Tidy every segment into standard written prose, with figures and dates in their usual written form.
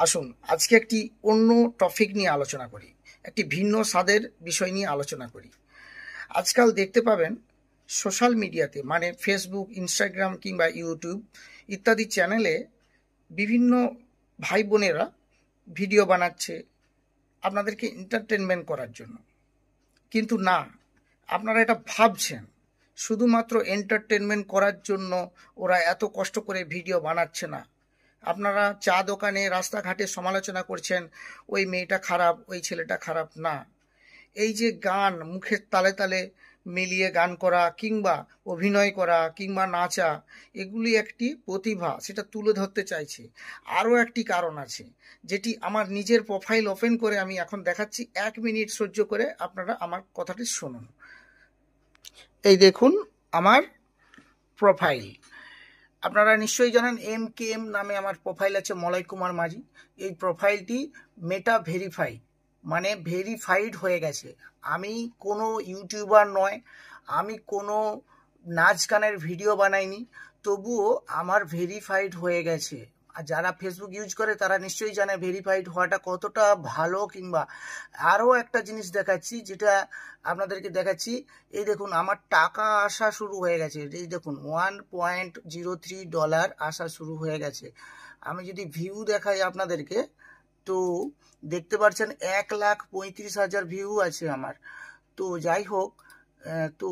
আসুন আজকে একটি অন্য টপিক নিয়ে আলোচনা করি, একটি ভিন্ন স্বাদের বিষয় নিয়ে আলোচনা করি। আজকাল দেখতে পাবেন সোশ্যাল মিডিয়াতে, মানে ফেসবুক, ইনস্টাগ্রাম কিংবা ইউটিউব ইত্যাদি চ্যানেলে বিভিন্ন ভাই বোনেরা ভিডিও বানাচ্ছে আপনাদেরকে এন্টারটেনমেন্ট করার জন্য। কিন্তু না, আপনারা এটা ভাবছেন শুধুমাত্র এন্টারটেনমেন্ট করার জন্য ওরা এত কষ্ট করে ভিডিও বানাচ্ছে না। আপনারা চা দোকানে, রাস্তাঘাটে সমালোচনা করছেন ওই মেয়েটা খারাপ, ওই ছেলেটা খারাপ। না, এই যে গান, মুখের তালে তালে মিলিয়ে গান করা কিংবা অভিনয় করা কিংবা নাচা, এগুলি একটি প্রতিভা, সেটা তুলে ধরতে চাইছে। আরও একটি কারণ আছে, যেটি আমার নিজের প্রোফাইল ওপেন করে আমি এখন দেখাচ্ছি। 1 মিনিট সহ্য করে আপনারা আমার কথাটি শুনুন। এই দেখুন আমার প্রোফাইল। আপনারা নিশ্চয়ই জানেন MKM নামে আমার প্রোফাইল আছে, মলয় কুমার মাঝি। এই প্রোফাইলটি মেটা ভেরিফাই, মানে ভেরিফাইড হয়ে গেছে। আমি কোনো ইউটিউবার নয়, আমি কোনো নাচ গানের ভিডিও বানাইনি, তবুও আমার ভেরিফাইড হয়ে গেছে। আর যারা ফেসবুক ইউজ করে তারা নিশ্চয়ই জানে ভেরিফাইড হওয়াটা কতটা ভালো। কিংবা আরও একটা জিনিস দেখাচ্ছি, যেটা আপনাদেরকে দেখাচ্ছি। এই দেখুন আমার টাকা আসা শুরু হয়ে গেছে। এই দেখুন $1.03 আসা শুরু হয়ে গেছে। আমি যদি ভিউ দেখাই আপনাদেরকে, তো দেখতে পাচ্ছেন 1,35,000 ভিউ আছে আমার। তো যাই হোক, তো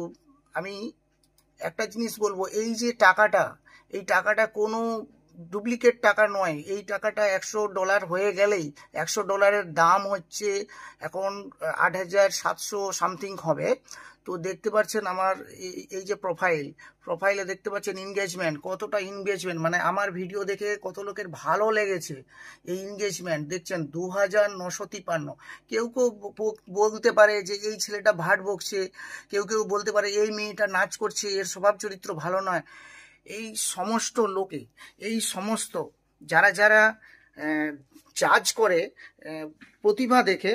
আমি একটা জিনিস বলবো, এই যে টাকাটা, এই টাকাটা কোনো ডুপ্লিকেট টাকা নয়। এই টাকাটা $100 হয়ে গেলেই, $100 দাম হচ্ছে এখন 8,700 সামথিং হবে। তো দেখতে পাচ্ছেন আমার এই যে প্রোফাইলে দেখতে পাচ্ছেন এনগেজমেন্ট, কতটা এনগেজমেন্ট, মানে আমার ভিডিও দেখে কত লোকের ভালো লেগেছে। এই এনগেজমেন্ট দেখছেন 2,953। কেউ কেউ বলতে পারে যে এই ছেলেটা ভাট বকছে, কেউ কেউ বলতে পারে এই মেয়েটা নাচ করছে, এর স্বভাব চরিত্র ভালো নয়। এই সমস্ত লোকে, এই সমস্ত যারা যারা জাজ করে প্রতিভা দেখে,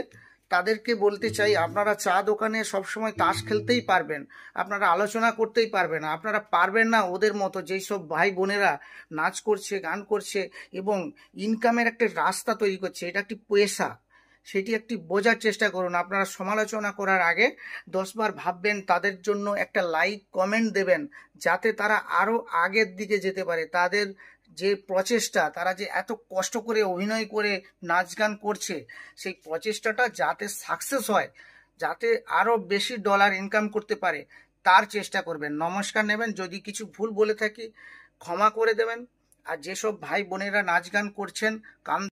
তাদেরকে বলতে চাই, আপনারা চা দোকানে সবসময় তাস খেলতেই পারবেন, আপনারা আলোচনা করতেই পারবেন, আপনারা পারবেন না ওদের মতো যেই সব ভাই বোনেরা নাচ করছে, গান করছে এবং ইনকামের একটা রাস্তা তৈরি করছে। এটা একটি পেশা, সেটি একটি বোঝার চেষ্টা করুন। আপনারা সমালোচনা করার আগে 10 বার ভাববেন, তাদের জন্য একটা লাইক কমেন্ট দেবেন, যাতে তারা আরও আগের দিকে যেতে পারে। তাদের যে প্রচেষ্টা, তারা যে এত কষ্ট করে অভিনয় করে নাচ গান করছে, সেই প্রচেষ্টাটা যাতে সাকসেস হয়, যাতে আরও বেশি ডলার ইনকাম করতে পারে, তার চেষ্টা করবেন। নমস্কার নেবেন, যদি কিছু ভুল বলে থাকি ক্ষমা করে দেবেন। আর যেসব ভাই বোনেরা নাচ গান করছেন, কান